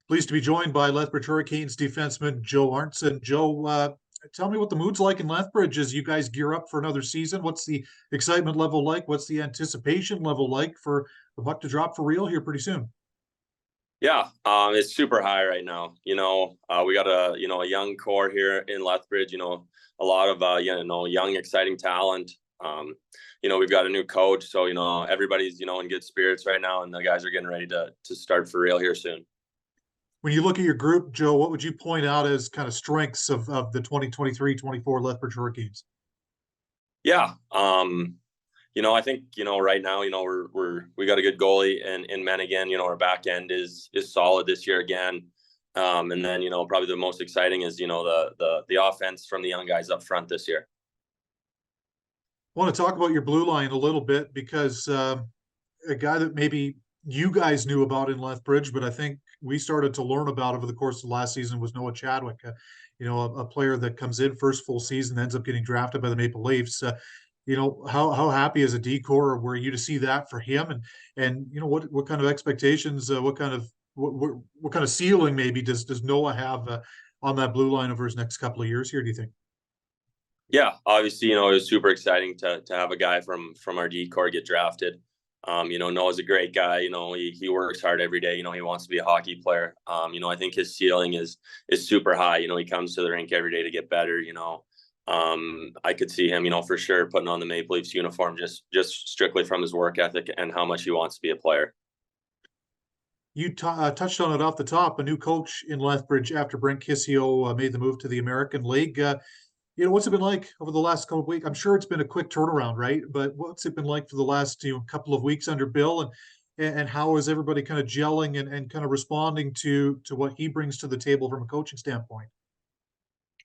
Pleased to be joined by Lethbridge Hurricanes defenseman Joe Arntsen. Joe, tell me what the mood's like in Lethbridge as you guys gear up for another season. What's the excitement level like? What's the anticipation level like for the puck to drop for real here pretty soon? Yeah, it's super high right now. We got a young core here in Lethbridge. A lot of young exciting talent. We've got a new coach, so everybody's in good spirits right now, and the guys are getting ready to start for real here soon. When you look at your group, Joe, what would you point out as kind of strengths of the 2023-24 Lethbridge Hurricanes? Yeah, I think right now we got a good goalie in Mennigan. Our back end is solid this year again. And then probably the most exciting is the offense from the young guys up front this year. I want to talk about your blue line a little bit because a guy that maybe you guys knew about in Lethbridge, but I think we started to learn about over the course of last season was Noah Chadwick, a player that comes in first full season, ends up getting drafted by the Maple Leafs. How happy as a decor were you to see that for him, and what kind of expectations, what kind of ceiling maybe does Noah have on that blue line over his next couple of years here? Do you think? Yeah, obviously, it was super exciting to have a guy from our decor get drafted. Noah's a great guy. He works hard every day. He wants to be a hockey player. I think his ceiling is super high. He comes to the rink every day to get better. I could see him, for sure putting on the Maple Leafs uniform just strictly from his work ethic and how much he wants to be a player. You touched on it off the top. A new coach in Lethbridge after Brent Kissio made the move to the American League. What's it been like over the last couple of weeks? I'm sure it's been a quick turnaround, right? But what's it been like for the last couple of weeks under Bill, and how is everybody kind of gelling and kind of responding to what he brings to the table from a coaching standpoint?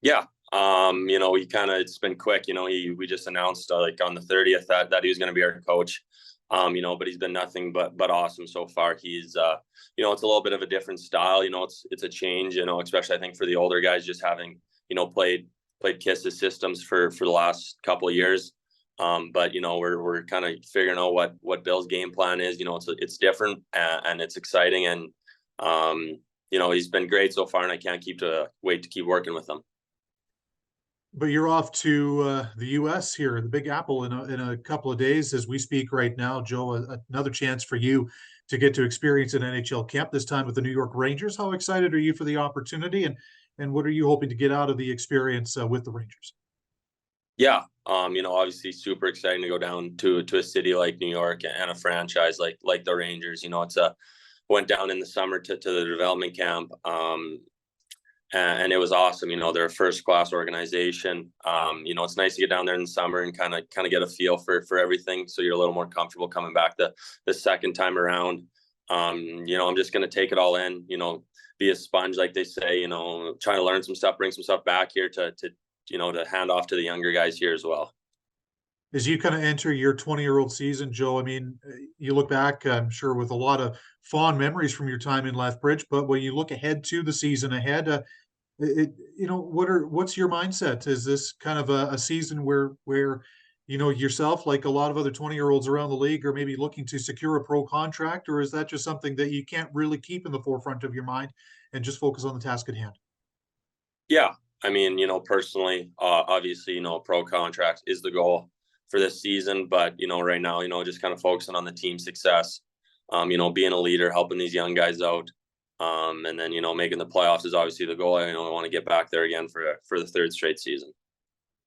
Yeah. It's been quick. We just announced like on the 30th that he was going to be our coach. But he's been nothing but awesome so far. He's it's a little bit of a different style. It's a change. Especially I think for the older guys, just having played Kiss's systems for the last couple of years. But we're kind of figuring out what Bill's game plan is. It's different and it's exciting, and he's been great so far, and I can't wait to keep working with him. But you're off to the U.S. here, the Big Apple, in a couple of days as we speak right now. Joe, another chance for you to get to experience an NHL camp, this time with the New York Rangers. How excited are you for the opportunity, and what are you hoping to get out of the experience with the Rangers? Yeah, obviously super exciting to go down to a city like New York and a franchise like the Rangers. Went down in the summer to the development camp. And it was awesome. They're a first class organization. It's nice to get down there in the summer and kind of get a feel for everything. So you're a little more comfortable coming back the second time around. I'm just going to take it all in, be a sponge, like they say, trying to learn some stuff, bring some stuff back here to hand off to the younger guys here as well. As you kind of enter your 20-year-old season, Joe, I mean, you look back, I'm sure, with a lot of fond memories from your time in Lethbridge, but when you look ahead to the season ahead, what's your mindset? Is this kind of a season where yourself, like a lot of other 20-year-olds around the league, are maybe looking to secure a pro contract, or is that just something that you can't really keep in the forefront of your mind and just focus on the task at hand? Yeah, I mean, personally, obviously, pro contract is the goal for this season, but right now, just kind of focusing on the team success, being a leader, helping these young guys out. And then, making the playoffs is obviously the goal. I want to get back there again for the third straight season.